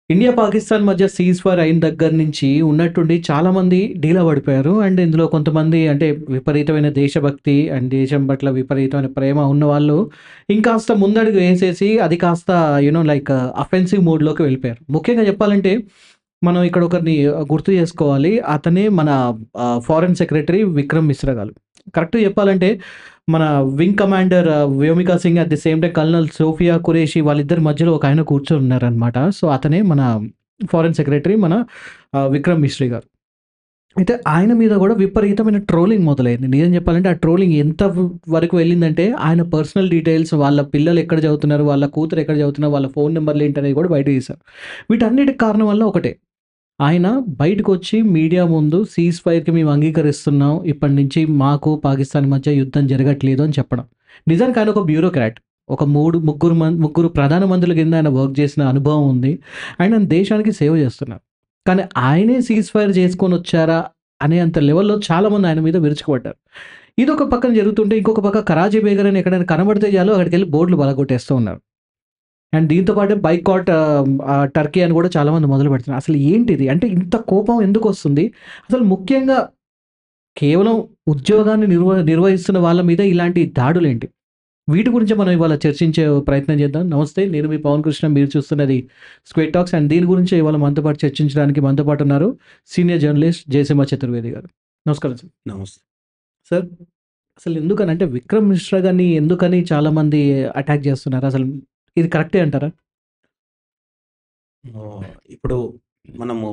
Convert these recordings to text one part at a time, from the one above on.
India, Pakistan మధ్య cease fire అయిన దగ్గర నుంచి ఉన్నట్టుండి చాలామంది డీలా పడిపోయారు. అండ్ ఇందులో కొంతమంది అంటే విపరీతమైన దేశభక్తి అండ్ దేశం పట్ల విపరీతమైన ప్రేమ ఉన్నవాళ్ళు ఇంకాస్త ముందడుగు వేసేసి అది కాస్త లైక్ అఫెన్సివ్ మోడ్‌లోకి వెళ్ళిపోయారు. ముఖ్యంగా చెప్పాలంటే మనం ఇక్కడ ఒకరిని గుర్తు చేసుకోవాలి. అతనే మన ఫారెన్ సెక్రటరీ విక్రమ్ మిశ్రా గారు. కరెక్ట్‌గా చెప్పాలంటే మన wing commander Vyomika Singh at the same time colonel Sofiya Qureshi వాళ్ళిద్దరి మధ్యలో ఒకాయన కూర్చొనున్నారనమాట. సో, అతనే మన ఫారెన్ సెక్రటరీ మన విక్రమ్ మిశ్రీ గారు. అయితే ఆయన మీద గూడా విపరీతమైన ట్రోలింగ్ మొదలైంది. నిజం చెప్పాలంటే ఆ ట్రోలింగ్ ఎంత వరకు వెళ్ళిందంటే ఆయన పర్సనల్ డీటెయిల్స్, వాళ్ళ పిల్లలు ఎక్కడ చదువుతున్నారు, వాళ్ళ కూతురు ఎక్కడ చదువుతున్నారు, వాళ్ళ ఫోను నంబర్‌లేంటనేది గూడా బయట తీశారు. వీటన్నిటికి కారణం వల్ల ఒకటే. ఆయన బయటకొచ్చి మీడియా ముందు సీజ్ ఫైర్‌కి మేము అంగీకరిస్తున్నాం. ఇప్పటి నుంచి మాకు పాకిస్తాన్ మధ్య యుద్ధం జరగట్లేదు అని చెప్పడం. నిజానికి ఆయన ఒక బ్యూరోక్రాట్. ఒక ముగ్గురు ప్రధాన మంత్రుల కింద ఆయన వర్క్ చేసిన అనుభవం ఉంది. ఆయన దేశానికి సేవ చేస్తున్నారు. కానీ ఆయనే సీజ్ ఫైర్ చేసుకొనొచ్చారా అనేంత లెవెల్‌లో చాలామంది ఆయన మీద విరుచుకుపడ్డారు. ఇదొక పక్కన జరుగుతుంటే ఇంకొక పక్క కరాచీ బేగర్ అని ఎక్కడైనా కనబడితే చాలు అక్కడికెళ్ళి బోర్డులు పగలగొట్టేస్తూ ఉన్నారు. అండ్ దీంతో పాటు బైకాట్ టర్కీ అని కూడా చాలామంది మొదలుపెడుతున్నారు. అసలు ఏంటిది? అంటే ఇంత కోపం ఎందుకొస్తుంది? అసలు ముఖ్యంగా కేవలం ఉద్యోగాన్ని నిర్వహిస్తున్న వాళ్ళ మీద ఇలాంటి దాడులేంటి? వీటి గురించి మనం ఇవాళ చర్చించే ప్రయత్నం చేద్దాం. నమస్తే. నేను మీ పవన్ కృష్ణ. మీరు చూస్తున్నది స్క్వేర్ టాక్స్ అండ్ దీని గురించే ఇవాళ మనతో పాటు చర్చించడానికి మనతో పాటు ఉన్నారు సీనియర్ జర్నలిస్ట్ జయసింహ చతుర్వేది గారు. నమస్కారం సార్. నమస్తే. సార్, అసలు ఎందుకని అంటే విక్రమ్ మిశ్రా గారిని ఎందుకని చాలామంది అటాక్ చేస్తున్నారు? అసలు ఇది కరెక్టే అంటారా? ఇప్పుడు మనము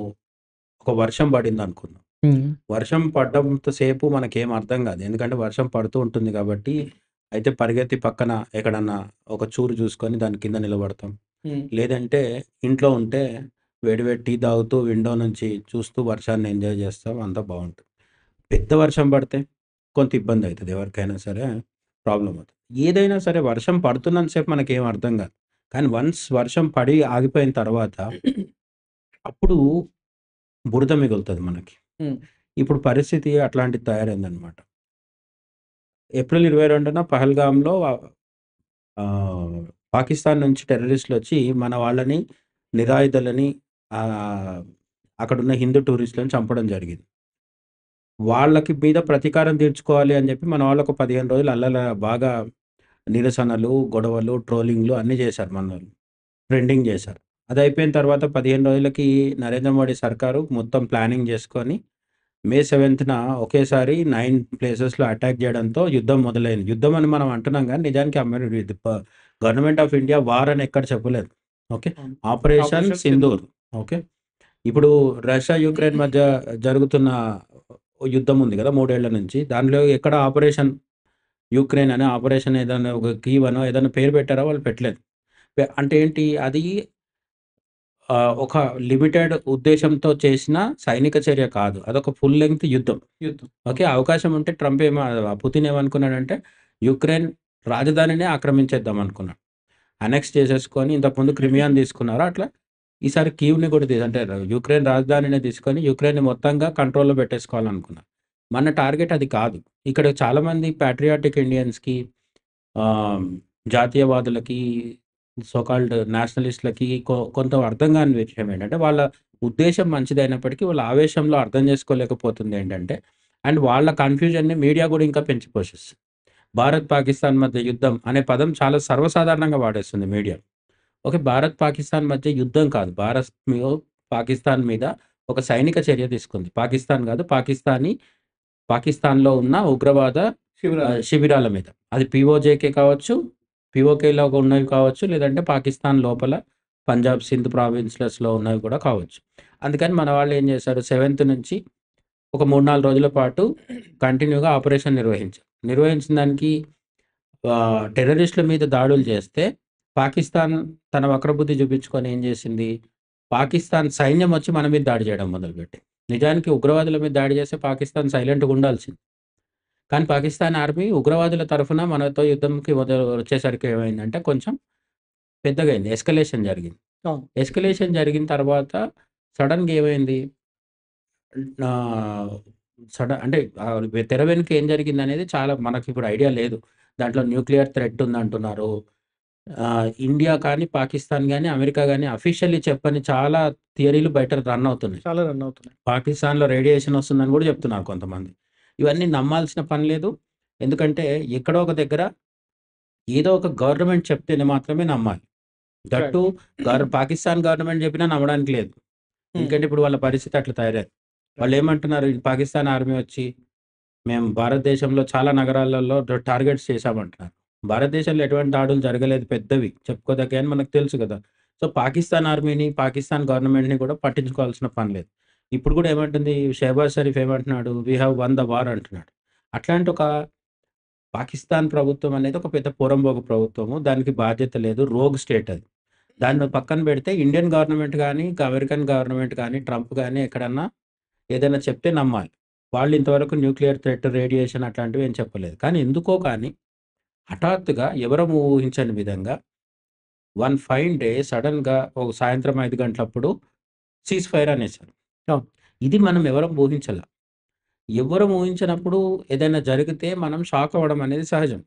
ఒక వర్షం పడిందనుకుందాం. హ్మ్. వర్షం పడ్డంత సేపు మనకేం అర్థం కాదు. ఎందుకంటే వర్షం పడుతూ ఉంటుంది కాబట్టి, అయితే పరిగెత్తి పక్కన ఎక్కడన్నా ఒక చూరు చూసుకొని దాని కింద నిలబడతాం. హ్మ్. లేదంటే ఇంట్లో ఉంటే వేడి వేడి టీ తాగుతూ విండో నుంచి చూస్తూ వర్షాన్ని ఎంజాయ్ చేస్తాం. అంతా బావుంటుంది. పెద్ద వర్షం పడితే కొంత ఇబ్బంది అయితది. ఎవరికైనా సరే ప్రాబ్లమ్ అవుతది. ఏదైనా సరే వర్షం పడుతున్నంత సేపు మనకేం అర్థం కాదు. కానీ వన్స్ వర్షం పడి ఆగిపోయిన తర్వాత అప్పుడు బురద మిగులుతది మనకి. హ్మ్. ఇప్పుడు పరిస్థితి అట్లాంటిది తయారైందనమాట. ఏప్రిల్ 22న పహల్గామ్‌లో ఆహ్, పాకిస్తాన్ నుంచి టెర్రరిస్టులొచ్చి మన వాళ్ళని నిరాయుధులని ఆహ్, అక్కడున్న హిందూ టూరిస్టులను చంపడం జరిగింది. వాళ్ళకి మీద ప్రతీకారం తీర్చుకోవాలి అని చెప్పి మన వాళ్ళు ఒక 15 రోజులు బాగా నిరసనలు, గొడవలు, ట్రోలింగ్‌లు అన్నీ చేశారు మనోళ్ళు. ట్రెండింగ్ చేశారు. అదయిపోయిన తర్వాత 15 రోజులకి నరేంద్ర మోడీ సర్కారు మొత్తం ప్లానింగ్ చేసుకొని మే 7న ఒకేసారి 9 ప్లేసెస్‌లో అటాక్ చేయడంతో యుద్ధం మొదలైంది. యుద్ధం అని మనం అంటున్నాం గానీ నిజానికి ఇది గవర్నమెంట్ ఆఫ్ ఇండియా వార్ అని ఎక్కడ చెప్పలేదు. ఓకే. అవును. Operation operation Sindoor. ఓకే. ఇప్పుడు రష్యా, యుక్రెయిన్ మధ్య జరుగుతున్న యుద్ధం ఉంది గదా! 3 ఏళ్ల నుంచి. దానిలో ఎక్కడ ఆపరేషన్ యుక్రెయిన్ అని ఆపరేషన్ ఏదన్నా ఒక కీవ్ అనో ఏదన్నా పేరు పెట్టారా? వాళ్ళు పెట్టలేదు. అంటే ఏంటి? అది ఒక లిమిటెడ్ ఉద్దేశ్యంతో చేసిన సైనిక చర్య కాదు. అదొక ఫుల్ లెంగ్త్ యుద్ధం. యుద్ధం. ఓకే. అవకాశం ఉంటే పుతిన్ ఏమనుకున్నాడంటే యుక్రెయిన్ రాజధానినే ఆక్రమించేద్దాం అనుకున్నాడు. అనెక్స్ చేసేసుకొని ఇంతకుముందు క్రిమియాని తీసుకున్నారు. అట్లా ఈసారి కీవ్‌ని కూడా అంటే యుక్రెయిన్ రాజధానినే తీసుకొని యుక్రెయిన్‌ని మొత్తంగా కంట్రోల్‌లో పెట్టేసుకోవాలనుకున్నారు. మన టార్గెట్ అది కాదు. ఇక్కడ చాలామంది పాట్రియాటిక్ ఇండియన్స్‌కి ఆహ్, జాతీయవాదులకి, సో కాల్డ్ నేషనలిస్ట్‌లకి కొంత అర్థం కాని విషయం ఏంటంటే, వాళ్ళ ఉద్దేశ్యం మంచిదైనప్పటికీ, వాళ్ళ ఆవేశంలో అర్థం చేసుకోలేకపోతుంది ఏంటంటే, అండ్ వాళ్ళ కన్‌ఫ్యూజన్‌ని మీడియా కూడా ఇంకా పెంచి పోషిస్తుంది. భారత్, పాకిస్తాన్ మధ్య యుద్ధం అనే పదం చాలా సర్వసాధారణంగా వాడేస్తుంది మీడియా. ఓకే. భారత్, పాకిస్తాన్ మధ్య యుద్ధం కాదు. పాకిస్తాన్ మీద ఒక సైనిక చర్య తీసుకుంది. పాకిస్తాన్ కాదు, పాకిస్తాన్‌లో ఉన్న ఉగ్రవాద శిబిరాలు. శిబిరాల మీద. అది పీఓజేకే కావచ్చు, పీఓకేలో ఉన్నవి కావచ్చు, లేదంటే పాకిస్తాన్ లోపల పంజాబ్, సింధ్ ప్రావిన్స్‌లో ఉన్నవి కూడా కావచ్చు. అందుకని మన వాళ్ళు ఏం చేశారు 7థ్ నుంచి ఒక 3, 4 రోజుల పాటు కంటిన్యూగా ఆపరేషన్ నిర్వహించారు. నిర్వహించిన దానికి టెర్రరిస్టుల మీద దాడులు చేస్తే పాకిస్తాన్ తన వక్రబుద్ధి చూపించుకొని ఏం చేసింది, పాకిస్తాన్ సైన్యం వచ్చి మన మీద దాడి చేయడం మొదలుపెట్టింది. నిజానికి ఉగ్రవాదుల మీద దాడి చేస్తే పాకిస్తాన్ సైలెంట్‌గా ఉండాల్సింది. కానీ పాకిస్తాన్ ఆర్మీ ఉగ్రవాదుల తరఫున మనతో యుద్ధంకి వచ్చేసరికి ఏమైందంటే కొంచెం పెద్దగయింది. ఎస్కలేషన్ జరిగింది. అవును. ఎస్కలేషన్ జరిగిన తర్వాత సడెన్‌గా ఏమైంది ఆహ్, అంటే తెర వెనుక ఏం జరిగిందనేది చాలా మనకిప్పుడు ఐడియా లేదు. దాంట్లో న్యూక్లియర్ థ్రెట్ ఉందంటున్నారు. ఇండియా కానీ, పాకిస్తాన్ గానీ, అమెరికా గానీ అఫీషియల్లీ చెప్పని చాలా థియరీలు బయట రన్ అవుతున్నాయి. చాలా రన్ అవుతున్నాయి. పాకిస్తాన్‌లో రేడియేషన్ వస్తుందని గూడా చెప్తున్నారు కొంతమంది. ఇవన్నీ నమ్మాల్సిన పని లేదు. ఎందుకంటే ఎక్కడో ఒక దగ్గర ఏదో ఒక గవర్నమెంట్ చెప్తేనే మాత్రమే నమ్మాలి. That right. Two Pakistan government చెప్పినా నమ్మడానికి లేదు. హ్మ్. ఎందుకంటే ఇప్పుడు వాళ్ళ పరిస్థితి అట్లా తయారైంది. వాళ్ళేమంటున్నారు, ఈ పాకిస్తాన్ ఆర్మీ వచ్చి మేము భారతదేశంలో చాలా నగరాలలో టార్గెట్స్ చేశామంటున్నారు. భారతదేశంలో ఎటువంటి దాడులు జరగలేదు పెద్దవి. చెప్పుకోదగ్గయి అని మనకు తెలుసు గదా! సో, పాకిస్తాన్ ఆర్మీని, పాకిస్తాన్ గవర్నమెంట్‌ని కూడా పట్టించుకోవాల్సిన పని లేదు. ఇప్పుడు గూడా ఏమంటుంది షెహబాజ్ షరీఫ్ ఏమంటున్నాడు? We have won the war అంటున్నాడు. అట్లాంటి ఒక పాకిస్తాన్ ప్రభుత్వం అనేది ఒక పెద్ద పోరంబోకు ప్రభుత్వము. దానికి బాధ్యత లేదు. రోగ్ స్టేట్ అది. దాన్ని పక్కన పెడితే ఇండియన్ గవర్నమెంట్ గాని, అమెరికన్ గవర్నమెంట్ గాని, ట్రంప్ గాని ఎక్కడన్నా ఏదైనా చెప్తే నమ్మాలి. వాళ్ళు ఇంతవరకు న్యూక్లియర్ థ్రెట్, రేడియేషన్ అట్లాంటివి ఏం చెప్పలేదు. కానీ ఎందుకో కానీ హఠాత్తుగా ఎవరం ఊహించని విధంగా వన్ ఫైన్ డే సడెన్‌గా ఒక సాయంత్రం 5 గంటలప్పుడు సీజ్ ఫైర్ అనేసారు. అవును. ఇది మనం ఎవరం ఊహించల. ఎవ్వరం ఊహించనప్పుడు ఏదైనా జరిగితే మనం షాక్ అవ్వడం అనేది సహజం.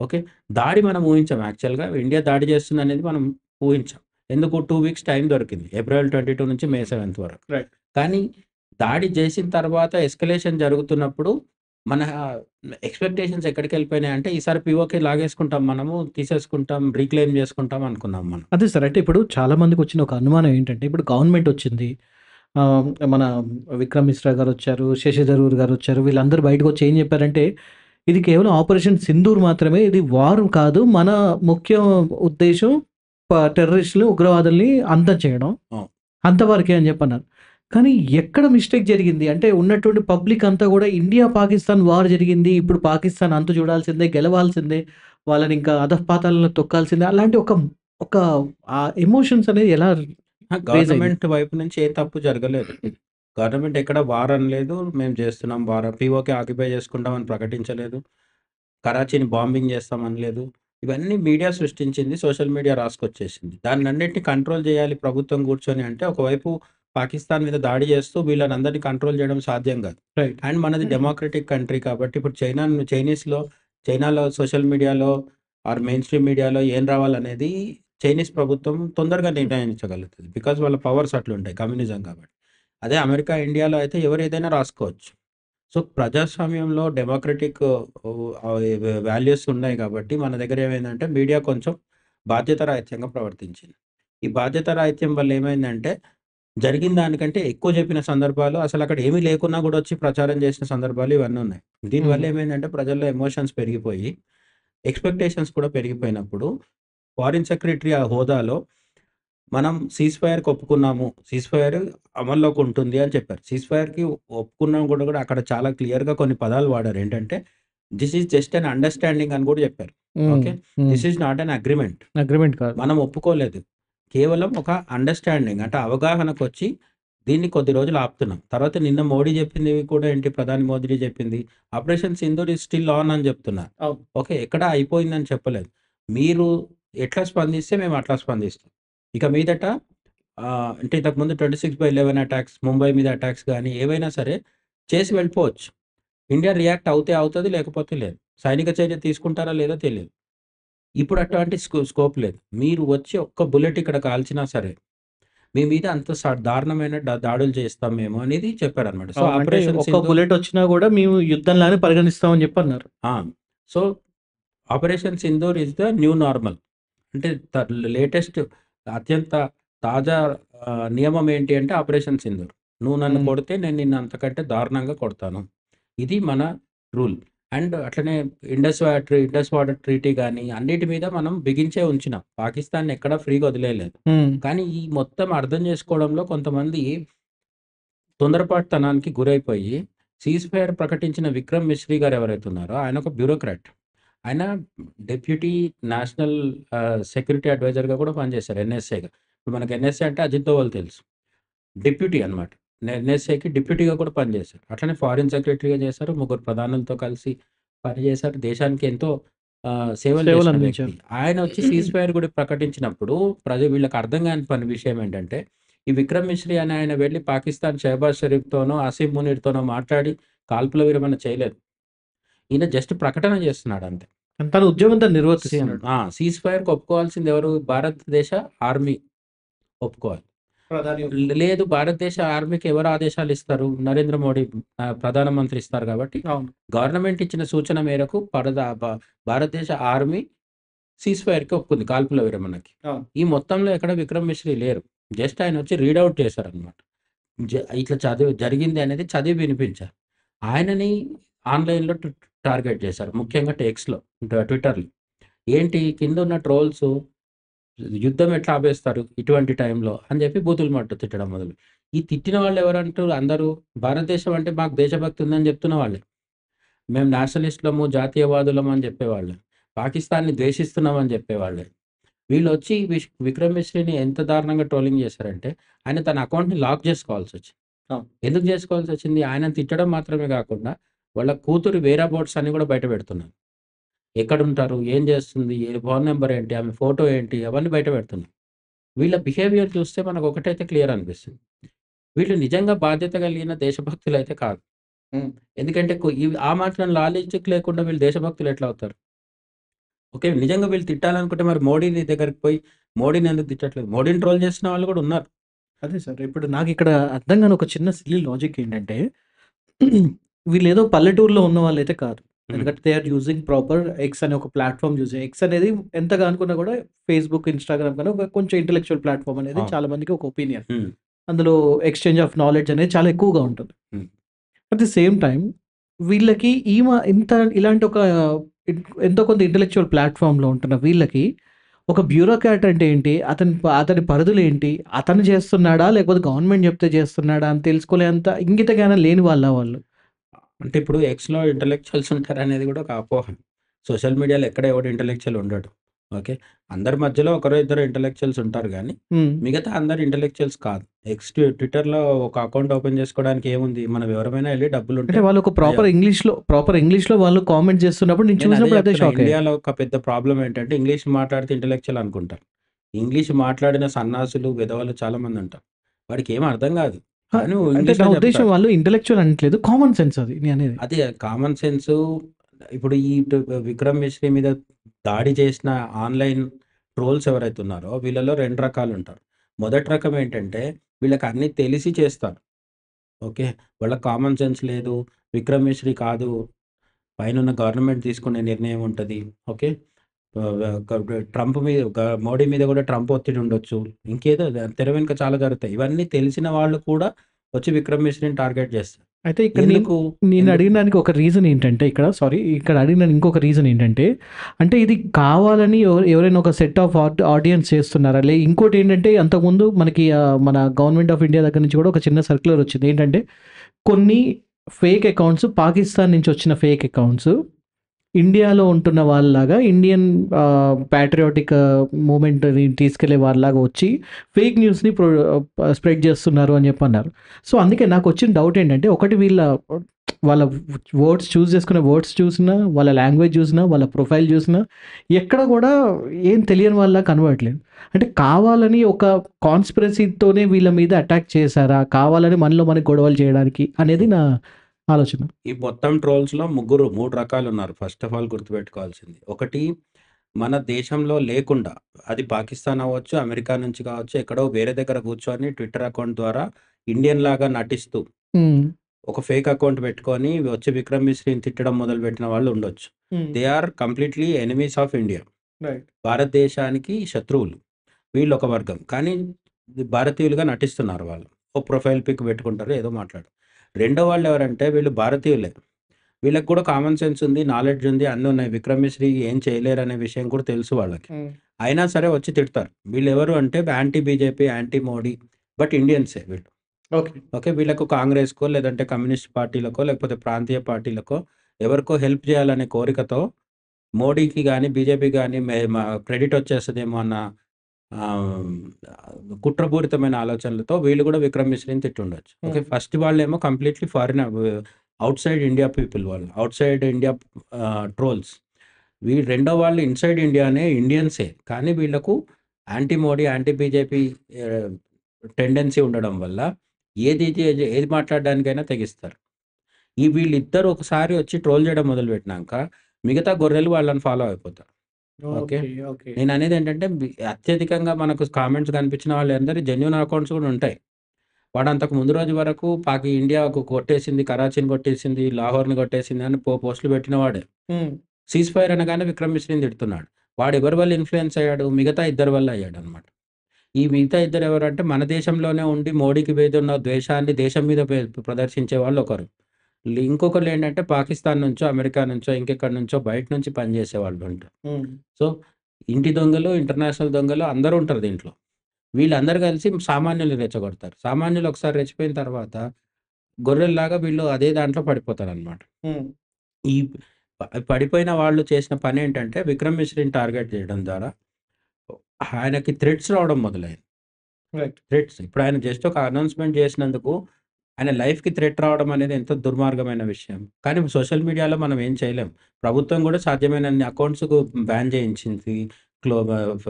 ఓకే. దాడి మనం ఊహించాం యాక్చువల్‌గా. ఇండియా దాడి చేస్తుందనేది మనం ఊహించాం. ఎందుకు 2 వీక్స్ టైం దొరికింది. ఏప్రిల్ 22 నుంచి మే 7 వరకు. రైట్. కానీ దాడి చేసిన తర్వాత ఎస్కలేషన్ జరుగుతున్నప్పుడు మన ఎక్స్‌పెక్టేషన్స్ ఎక్కడికెళ్ళిపోయినాయంటే ఈసారి పీఓకే లాగేసుకుంటాం మనము, తీసేసుకుంటాం, రీక్లెయిమ్ చేసుకుంటాం అనుకున్నాం మనం. అదే సార్. అంటే ఇప్పుడు చాలా మందికొచ్చిన ఒక అనుమానం ఏంటంటే, ఇప్పుడు గవర్నమెంట్ వచ్చింది. మన విక్రమ్ మిశ్రా గారొచ్చారు, శశి థరూర్ గారొచ్చారు. వీళ్ళందరూ బయటకొచ్చి ఏం చెప్పారంటే, ఇది కేవలం ఆపరేషన్ సింధూర్ మాత్రమే. ఇది వార్ కాదు. మన ముఖ్య ఉద్దేశ్యం టెర్రరిస్టులు, ఉగ్రవాదుల్ని అంతం చేయడం. అవును. అంతవరకే అని చెప్పన్నారు. కానీ ఎక్కడ మిస్టేక్ జరిగింది? అంటే ఉన్నటువంటి పబ్లిక్ అంతా గూడా ఇండియా, పాకిస్తాన్ వార్ జరిగింది. ఇప్పుడు పాకిస్తాన్ అంతు చూడాల్సిందే, గెలవాల్సిందే. వాళ్ళని ఇంకా అధఃపాతాళంలో తొక్కాల్సిందే. అలాంటి ఒక ఒక ఎమోషన్స్ అనేది ఎలా రైజ్ అయింది? గవర్నమెంట్ వైపు నుంచి ఏ తప్పు జరగలేదు. గవర్నమెంట్ ఎక్కడ వార్ అనలేదు. మేము చేస్తున్నాం వార్. పీఓకే ఆక్యుపై చేసుకుంటామని ప్రకటించలేదు. కరాచీని బాంబింగ్ చేస్తాం అనలేదు. ఇవన్నీ మీడియా సృష్టించింది. సోషల్ మీడియా రాసుకొచ్చేసింది. దాన్నన్నిటిని కంట్రోల్ చేయాలి ప్రభుత్వం కూర్చొని అంటే ఒకవైపు పాకిస్తాన్ మీద దాడి చేస్తూ వీళ్ళనందరిని కంట్రోల్ చేయడం సాధ్యం కాదు. రైట్. అండ్ మనది డెమోక్రటిక్ కంట్రీ కాబట్టి ఇప్పుడు చైనాలో సోషల్ మీడియాలో ఆర్ మెయిన్ స్ట్రీమ్ మీడియాలో ఏం రావాలనేది చైనీస్ ప్రభుత్వం తొందరగా నిర్ణయించగలుగుతది. బికాజ్ వాళ్ళ పవర్స్ అట్లుంటాయి కమ్యూనిజం కాబట్టి. అదే అమెరికా, ఇండియాలో అయితే ఎవరు ఏదైనా రాసుకోవచ్చు. సో, ప్రజాస్వామ్యంలో డెమోక్రటిక్ వాల్యూస్ ఉన్నాయి కాబట్టి మన దగ్గర ఏమైందంటే మీడియా కొంచెం బాధ్యతారాహిత్యంగా ప్రవర్తించింది. ఈ బాధ్యతారాహిత్యం వల్ల ఏమైందంటే జరిగిన దానికంటే ఎక్కువ చెప్పిన సందర్భాలు అసలక్కడ ఏమీ లేకున్నా గూడా వచ్చి ప్రచారం చేసిన సందర్భాలు ఇవన్నీ ఉన్నాయి. దీనివల్ల హ్మ్. ఏమైందంటే ప్రజల్లో ఎమోషన్స్ పెరిగిపోయి, ఎక్స్‌పెక్టేషన్స్ కూడా పెరిగిపోయినప్పుడు ఫారిన్ సెక్రటరీ ఆ హోదాలో మనం సీజ్ ఫైర్‌కి ఒప్పుకున్నాము. సీజ్ ఫైర్ అమల్లోకి ఉంటుంది అని చెప్పారు. సీజ్ ఫైర్‌కి ఒప్పుకున్నాం కూడా అక్కడ చాలా క్లియర్‌గా కొన్ని పదాలు వాడారు. ఏంటంటే, this is just N understanding అని కూడా చెప్పారు. హ్మ్. ఓకే. హ్మ్. This is not an agreement. Agreement కాదు. మనం ఒప్పుకోలేదు. కేవలం ఒక అండర్‌స్టాండింగ్ అంటే అవగాహనకొచ్చి దీన్ని కొద్ది రోజులు ఆపుతున్నాం. తర్వాత నిన్న మోడీ చెప్పింది కూడా ఏంటి ప్రధాని మోదీ చెప్పింది, operation Sindoor is still on అని చెప్తున్నారు. అవును. ఓకే. ఎక్కడ అయిపోయిందని చెప్పలేదు. మీరు ఎట్లా స్పందిస్తే మేము అట్లా స్పందిస్తాం. ఇక మీదట అంటే ఇంతకుముందు 26/11 అటాక్స్, ముంబై మీద అటాక్స్ గాని ఏవైనా సరే చేసి వెళ్ళిపోవచ్చు. ఇండియా రియాక్ట్ అవుతే అవుతది. లేకపోతే లేదు. సైనిక చర్య తీసుకుంటారా లేదో తెలీదు. ఇప్పుడు అటువంటి స్కోప్ లేదు. మీరు వచ్చి ఒక్క బుల్లెట్ ఇక్కడ కాల్చినా సరే, మీ మీద అంత దారుణమైన దాడులు చేస్తాం మేము అనేది చెప్పారనమాట. సో, అవును. అంటే ఆపరేషన్ ఒక్క సింధూర్ బుల్లెట్ వచ్చినా గూడా మేము యుద్ధంలానే పరిగణిస్తామని జెప్పన్నారు. ఆ! So, operation Sindoor is the new normal. అంటే లేటెస్ట్ అత్యంత తాజా నియమం ఏంటి అంటే ఆపరేషన్ సింధూర్. నువ్వు నన్ను హ్మ్. కొడితే నేను నిన్ను అంతకంటే దారుణంగా కొడతాను. ఇది మన రూల్. అండ్ అట్లనే ఇండస్ వాటర్ ట్రీటీ గాని అన్నిటి మీద మనం బిగించే ఉంచినాం. పాకిస్తాన్‌ని ఎక్కడ ఫ్రీగా వదిలేయలేదు. హ్మ్. కానీ ఈ మొత్తం అర్థం చేసుకోవడంలో కొంతమంది తొందరపాటుతనానికి గురైపోయి సీజ్ ఫైర్ ప్రకటించిన విక్రమ్ మిశ్రీ గారు ఎవరైతే ఉన్నారో ఆయన ఒక బ్యూరోక్రాట్. ఆయన డెప్యూటీ నేషనల్ సెక్యూరిటీ అడ్వైజర్‌గా కూడా పనిచేశారు ఎన్ఎస్ఏగా. ఇప్పుడు మనకు ఎన్ఎస్ఏ అంటే అజిత్ దోవల్ తెలుసు. డిప్యూటీ అన్నమాట. ఎన్ఎస్ఏకి డిప్యూటీగా కూడా పనిచేశారు. అట్లనే ఫారిన్ సెక్రటరీగా చేశారు. ముగ్గురు ప్రధానులతో కలిసి పనిచేశారు. దేశానికి ఎంతో సేవలు చేసిన వ్యక్తి. సేవలందించారు. ఆయన వచ్చి సీజ్ ఫైర్ కూడా ప్రకటించినప్పుడు వీళ్ళకి అర్థం కాని విషయం ఏంటంటే, ఈ విక్రమ్ మిశ్రీ అనే ఆయన వెళ్లి పాకిస్తాన్ షెహబాజ్ షరీఫ్‌తోనో, ఆసిమ్ మునీర్‌తోనో మాట్లాడి కాల్పుల విరమణ చేయలేదు. ఈయన జస్ట్ ప్రకటన చేస్తున్నాడు అంతే. తన ఉద్యోగం తను నిర్వర్తిస్తున్నాడు. సీజ్ ఫైర్కి ఒప్పుకోవాల్సింది ఎవరు? భారతదేశ ఆర్మీ ఒప్పుకోవాలి. ప్రధాని లేదు, భారతదేశ ఆర్మీకి ఎవరు ఆదేశాలు ఇస్తారు? నరేంద్ర మోడీ ప్రధానమంత్రి ఇస్తారు కాబట్టి అవును. గవర్నమెంట్ ఇచ్చిన సూచన మేరకు భారతదేశ ఆర్మీ సీజ్ ఫైర్కి ఒప్పుకుంది, కాల్పుల విరమణకి. అవును. ఈ మొత్తంలో ఎక్కడ విక్రమ్ మిశ్రీ లేరు. జస్ట్ ఆయన వచ్చి రీడౌట్ చేశారనమాట. ఇట్లా జరిగింది అనేది చదివి వినిపించారు. ఆయనని ఆన్లైన్లో టార్గెట్ చేశారు, ముఖ్యంగా టెక్స్లో, ట్విట్టర్లో. ఏంటి కింద ఉన్న ట్రోల్స్ యుద్ధం ఎట్లా ఆపేస్తారు ఇటువంటి టైంలో అని చెప్పి బూతులు మట్టు తిట్టడం మొదలు. ఈ తిట్టిన వాళ్ళు ఎవరంటూ అందరూ భారతదేశం అంటే మాకు దేశభక్తి ఉందని చెప్తున్న వాళ్ళే. మేము నేషనలిస్టులము, జాతీయవాదులము అని చెప్పేవాళ్ళే. పాకిస్తాన్ని ద్వేషిస్తున్నామని చెప్పేవాళ్ళే. వీళ్ళు వచ్చి విక్రమ్ మిశ్రీని ఎంత దారుణంగా ట్రోలింగ్ చేశారంటే ఆయన తన అకౌంట్ని లాక్ చేసుకోవాల్సి వచ్చింది. అవును. ఎందుకు చేసుకోవాల్సి వచ్చింది? ఆయన తిట్టడం మాత్రమే కాకుండా వాళ్ళ కూతురు వేరే బోర్డ్స్ అన్ని కూడా బయట పెడుతున్నారు. ఎక్కడుంటారు, ఏం చేస్తుంది, ఫోన్ నెంబర్ ఏంటి, ఆమె ఫోటో ఏంటి, అవన్నీ బయట పెడుతున్నారు. వీళ్ళ బిహేవియర్ చూస్తే మనకు ఒకటైతే క్లియర్ అనిపిస్తుంది, వీళ్ళు నిజంగా బాధ్యత కలిగిన దేశభక్తులు అయితే కాదు. ఎందుకంటే ఆ మాత్రం లాజిక్ లేకుండా వీళ్ళు దేశభక్తులు ఎట్లా అవుతారు? ఓకే, నిజంగా వీళ్ళు తిట్టాలనుకుంటే మరి మోడీని దగ్గరికి పోయి మోడీని ఎందుకు తిట్టట్లేదు? మోడీని ట్రోల్ చేసిన వాళ్ళు కూడా ఉన్నారు. అదే సార్. ఇప్పుడు నాకిక్కడ అర్థం కాని ఒక చిన్న సిల్లీ లాజిక్ ఏంటంటే, వీళ్ళేదో పల్లెటూరులో ఉన్న వాళ్ళైతే కాదు. ఎందుకంటే they are using proper X అనే ఒక ప్లాట్‌ఫార్మ్ ఎక్స్ అనేది ఎంతగా అనుకున్నా కూడా ఫేస్‌బుక్, ఇన్‌స్టాగ్రామ్ కన్నా ఒక కొంచెం ఇంటలెక్చువల్ ప్లాట్‌ఫార్మ్ అనేది అవును. చాలా మందికి ఒక ఒపీనియన్. హ్మ్. అందులో ఎక్స్‌చేంజ్ ఆఫ్ నాలెడ్జ్ అనేది చాలా ఎక్కువగా ఉంటుంది. హ్మ్. అట్ ది సేమ్ టైమ్ వీళ్ళకి ఇలాంటి ఒక ఎంతో కొంత ఇంటలెక్చువల్ ప్లాట్‌ఫార్మ్‌లో ఉంటున్న వీళ్ళకి ఒక బ్యూరోక్రాట్ అంటే ఏంటి? అతని పరిధులేంటి? అతను చేస్తున్నాడా? లేకపోతే గవర్నమెంట్ చెప్తే చేస్తున్నాడా? అని తెలుసుకోలేంత ఇంగిత జ్ఞానం లేని వాళ్ళా వాళ్ళు? అంటే ఇప్పుడు ఎక్స్‌లో ఇంటలెక్చువల్స్ ఉంటారనేది కూడా ఒక అపోహ. సోషల్ మీడియాలో ఎక్కడ ఎవడు ఇంటలెక్చువల్ ఉండడు. ఓకే, అందరి మధ్యలో ఒకరో ఇద్దరు ఇంటలెక్చువల్స్ ఉంటారు గానీ, హ్మ్. మిగతా అందరు ఇంటలెక్చువల్స్ కాదు. ట్విట్టర్‌లో ఒక అకౌంట్ ఓపెన్ చేసుకోవడానికి ఏముంది? మనం ఎవరమైనా ఎళ్లి డబ్బులుంటే అంటే వాళ్ళు ఒక ప్రాపర్ ఇంగ్లీష్‌లో వాళ్ళు కామెంట్ చేస్తున్నప్పుడు నేను నేను అదే చూసినప్పుడు అదే చెప్తున్నా. షాక్ అయ్యా. ఇండియాలో ఒక పెద్ద ప్రాబ్లమ్ ఏంటంటే ఇంగ్లీష్ మాట్లాడితే ఇంటలెక్చువల్ అనుకుంటారు. ఇంగ్లీష్ మాట్లాడిన సన్నాసులు, వెధవలు చాలా మంది ఉంటారు. వాడికి ఏమి అర్థం కాదు. ఆ! కానీ అంటే నా ఇంగ్లీష్‌లో ఉద్దేశ్యం చెప్తారు. వాళ్ళు ఇంటలెక్చువల్ అనట్లేదు. కామన్ సెన్స్ అది నేననేది. అదే కామన్ సెన్సు. ఇప్పుడు విక్రమ్ మిశ్రీ మీద దాడి చేసిన ఆన్‌లైన్ ట్రోల్స్ ఎవరైతే ఉన్నారో వీళ్ళలో 2 రకాలుంటారు. మొదటి రకం ఏంటంటే వీళ్ళకి అన్నీ తెలిసి చేస్తారు. ఓకే, వాళ్ళకి కామన్ సెన్స్ లేదు. విక్రమ్ మిశ్రీ కాదు, పైనున్న గవర్నమెంట్ తీసుకునే నిర్ణయం ఉంటది. ఓకే, ట్రంప్ మీద మోడీ మీద కూడా ట్రంప్ ఒత్తిడి ఉండొచ్చు. ఇంకేదో తెర వెనుక చాలా జరుగుతాయి. ఇవన్నీ తెలిసిన వాళ్ళు కూడా వచ్చి విక్రమ్ మిశ్రీని టార్గెట్ చేస్తారు. అయితే ఇక్కడ ఎందుకు? నేను ఎందుకు? అడిగిన దానికి ఒక రీజన్ ఏంటంటే ఇక్కడ అడిగిన ఇంకొక రీజన్ ఏంటంటే, అంటే ఇది కావాలని ఎవరైనా ఒక సెట్ ఆఫ్ ఆడియన్స్ చేస్తున్నారా? ఇంకోటి ఏంటంటే అంతకుముందు మనకి మన గవర్నమెంట్ ఆఫ్ ఇండియా దగ్గర నుంచి కూడా ఒక చిన్న సర్క్యులర్ వచ్చింది. ఏంటంటే కొన్ని ఫేక్ అకౌంట్స్, పాకిస్తాన్ నుంచి వచ్చిన ఫేక్ అకౌంట్స్ ఇండియాలో ఉంటున్న వాళ్ళలాగా ఇండియన్ ప్యాట్రియాటిక్ మూవ్‌మెంట్‌ని తీసుకెళ్ళే వాళ్ళలాగా వచ్చి ఫేక్ న్యూస్‌ని స్ప్రెడ్ చేస్తున్నారు అని చెప్పి అన్నారు. సో, అందుకే నాకొచ్చిన డౌట్ ఏంటంటే, ఒకటి వాళ్ళ చేసుకునే వర్డ్స్ చూసినా, వాళ్ళ లాంగ్వేజ్ చూసినా, వాళ్ళ ప్రొఫైల్ చూసినా ఎక్కడ కూడా ఏం తెలియని వాళ్ళలా కనబడట్లేదు. అంటే కావాలని ఒక కాన్స్పిరసీతోనే వీళ్ళ మీద అటాక్ చేశారా? కావాలని మనలో మనకి గొడవలు చేయడానికి అనేది నా ఆలోచన. ఈ మొత్తం ట్రోల్స్‌లో 3 రకాలున్నారు. ఫస్ట్ ఆఫ్ ఆల్ గుర్తుపెట్టుకోవాల్సింది. ఒకటి, మన దేశంలో లేకుండా, అది పాకిస్తాన్ అవ్వచ్చు, అమెరికా నుంచి కావచ్చు, ఎక్కడో వేరే దగ్గర కూర్చొని ట్విట్టర్ అకౌంట్ ద్వారా ఇండియన్ లాగా నటిస్తూ హ్మ్. ఒక ఫేక్ అకౌంట్ పెట్టుకొని వచ్చి విక్రమ్ మిశ్రీని తిట్టడం మొదలుపెట్టిన వాళ్ళు ఉండొచ్చు. Hmm. They are completely enemies of India. Right. భారతదేశానికి శత్రువులు. వీళ్ళొక వర్గం. కానీ భారతీయులుగా నటిస్తున్నారు వాళ్ళు. ఓ ప్రొఫైల్ పిక్ పెట్టుకుంటారు, ఏదో మాట్లాడరు. రెండో వాళ్ళెవరంటే వీళ్ళు భారతీయులే. వీళ్ళకి కూడా కామన్ సెన్స్ ఉంది, నాలెడ్జ్ ఉంది, అన్నీ ఉన్నాయి. విక్రమ్ మిశ్రీ ఏం చేయలేరనే విషయం కూడా తెలుసు వాళ్ళకి. హ్మ్. అయినా సరే వచ్చి తిడతారు. వీళ్ళెవరు అంటే anti BJP, anti Modi, but ఇండియన్సే వీళ్ళు. ఓకే. ఓకే, వీళ్ళకు కాంగ్రెస్‌కో, లేదంటే కమ్యూనిస్ట్ పార్టీలకో, లేకపోతే ప్రాంతీయ పార్టీలకో ఎవరికో హెల్ప్ చేయాలనే కోరికతో మోడీకి గాని, బీజేపీకి గాని క్రెడిట్ వచ్చేస్తదేమో అన్న ఆహ్, కుట్రపూరితమైన ఆలోచనలతో వీళ్ళు కూడా విక్రమ్ మిశ్రీని తిట్టుండొచ్చు. Okay, hmm. ఫస్ట్ వాళ్ళేమో completely foreign, outside India people వాళ్ళు. Outside India trolls. రెండో వాళ్ళు ఇన్‌సైడ్ ఇండియానే, ఇండియన్సే. కానీ వీళ్ళకు anti Modi, anti BJP ah, tendency ఉండడం వల్ల ఏది మాట్లాడడానికైనా తెగిస్తారు. వీళ్ళిద్దరూ ఒకసారి వచ్చి ట్రోల్ చేయడం మొదలుపెట్టినాక మిగతా గొర్రెలు వాళ్ళని ఫాలో అయిపోతారు. ఓకే. ఓకే. ఓకే. నేననేది ఏంటంటే అత్యధికంగా మనకు కామెంట్స్ కనిపించిన వాళ్ళందరి జెన్యూన్ అకౌంట్స్ కూడా ఉంటాయి. వాడు అంతకు ముందు రోజు వరకు ఇండియాకు కొట్టేసింది, కరాచీని కొట్టేసింది, లాహోర్‌ని కొట్టేసింది అని పోస్టులు పెట్టిన వాడే. హ్మ్. సీజ్ ఫైర్ అనగానే విక్రమ్ మిశ్రీని తిడుతున్నాడు. వాడు ఎవరి వల్ల ఇన్‌ఫ్లూయెన్స్ అయ్యాడు? మిగతా ఇద్దరి వల్ల అయ్యాడనమాట. ఈ మిగతా ఇద్దరు ఎవరంటే మన దేశంలోనే ఉండి మోడీకి మీద ఉన్న ద్వేషాన్ని దేశం మీద ప్రదర్శించే వాళ్ళు ఒకరు. ఇంకొకళ్ళేంటంటే పాకిస్తాన్ నుంచో, అమెరికా నుంచో, ఇంకెక్కడి నుంచో బయట నుంచి పనిచేసేవాళ్ళు ఉంటారు. హ్మ్. సో, ఇంటి దొంగలు, ఇంటర్నేషనల్ దొంగలు అందరూ ఉంటారు దీంట్లో. వీళ్ళందరూ కలిసి సామాన్యుల్ని రెచ్చగొడతారు. సామాన్యులు ఒకసారి రెచ్చిపోయిన తర్వాత గొర్రెల్లాగా వీళ్ళు అదే దాంట్లో పడిపోతారనమాట. హ్మ్. ఈ పడిపోయిన వాళ్ళు చేసిన పనేంటంటే విక్రమ్ మిశ్రీని టార్గెట్ చేయడం ద్వారా ఆయనకి థ్రెట్స్ రావడం మొదలైంది. రైట్. థ్రెట్స్. ఇప్పుడు ఆయన జస్ట్ ఒక అనౌన్స్‌మెంట్ చేసినందుకు ఆయన లైఫ్‌కి థ్రెట్ రావడం అనేది ఎంతో దుర్మార్గమైన విషయం. కానీ సోషల్ మీడియాలో మనం ఏం చేయలేం. ప్రభుత్వం కూడా సాధ్యమైనన్ని అకౌంట్స్‌కు బ్యాన్ చేయించింది. క్లో ఫ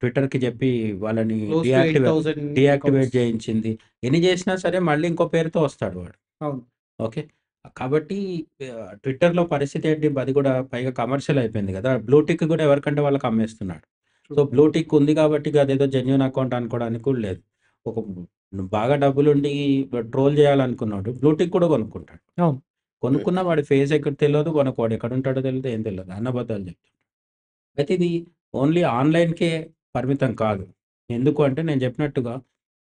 ట్విట్టర్‌కి చెప్పి వాళ్ళని క్లోజ్ టు 8,000 డీయాక్టివేట్ అకౌంట్స్. చేయించింది. ఎన్ని చేసినా సరే మళ్ళీ ఇంకో పేరుతో వస్తాడు వాడు. అవును. ఓకే. కాబట్టి ట్విట్టర్‌లో పరిస్థితి ఏంటి? అది కూడా పైగా కమర్షియల్ అయిపోయింది కదా! బ్లూ టిక్ కూడా ఎవరికంటే వాళ్ళకి అమ్మేస్తున్నాడు. So, true. బ్లూ టిక్ ఉంది కాబట్టి అదేదో జెన్యూన్ అకౌంట్ అనుకోవడానికి కూడా లేదు. ఒక బాగా డబ్బులుండి ట్రోల్ చేయాలనుకున్నోడు బ్లూ టిక్ కూడా కొనుక్కుంటాడు. అవును. కొనుక్కున్న వాడి ఫేస్ ఎక్కడ తెలవదు. మనకు వాడు ఎక్కడుంటాడో తెలీదు. ఏం తెలవదు. అబద్ధాలు చెప్తాడు. అయితే ఇది ఓన్లీ ఆన్‌లైన్‌కే పరిమితం కాదు. ఎందుకు అంటే నేను చెప్పినట్టుగా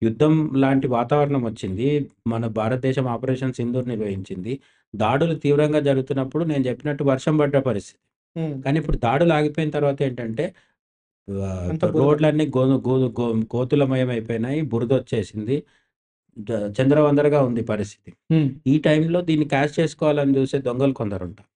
యుద్ధం లాంటి వాతావరణం వచ్చింది. మన భారతదేశం ఆపరేషన్ సింధూర్ నిర్వహించింది. దాడులు తీవ్రంగా జరుగుతున్నప్పుడు నేను చెప్పినట్టు వర్షం పడ్డ పరిస్థితి. హ్మ్. కానీ ఇప్పుడు దాడులు ఆగిపోయిన తర్వాత ఏంటంటే అంత బురద. రోడ్లన్నీ గోను గోదు గో కోతులమయమైపోయినాయి. బురదొచ్చేసింది. చిందరవందరగా ఉంది పరిస్థితి. హ్మ్. ఈ టైంలో దీన్ని క్యాష్ చేసుకోవాలని చూసే దొంగలు కొందరుంటారు.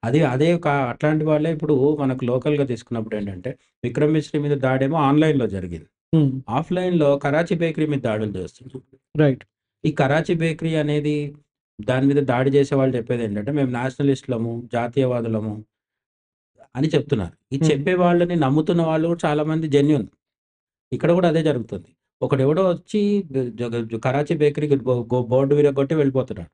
అదే అట్లాంటి వాళ్ళే ఇప్పుడు మనకు లోకల్‌గా తీసుకున్నప్పుడు ఏంటంటే, 'విక్రమ్ మిశ్రీ' మీద దాడేమో ఆన్‌లైన్‌లో జరిగింది. హ్మ్. ఆఫ్‌లైన్‌లో కరాచీ బేకరీ మీద దాడులు చేస్తున్నారు. రైట్. ఈ కరాచీ బేకరీ అనేది దాని మీద దాడి చేసేవాళ్ళు చెప్పేదేంటంటే, మేము నేషనలిస్టులము, జాతీయవాదులము అని చెప్తున్నారు. ఈ హ్మ్. చెప్పే వాళ్ళని నమ్ముతున్న వాళ్ళు కూడా చాలామంది జెన్యూన్. ఇక్కడ కూడా అదే జరుగుతుంది. ఒకడెవడో వచ్చి కరాచీ బేకరీకి బోర్డ్ విరగ్గొట్టి వెళ్ళిపోతున్నాడు.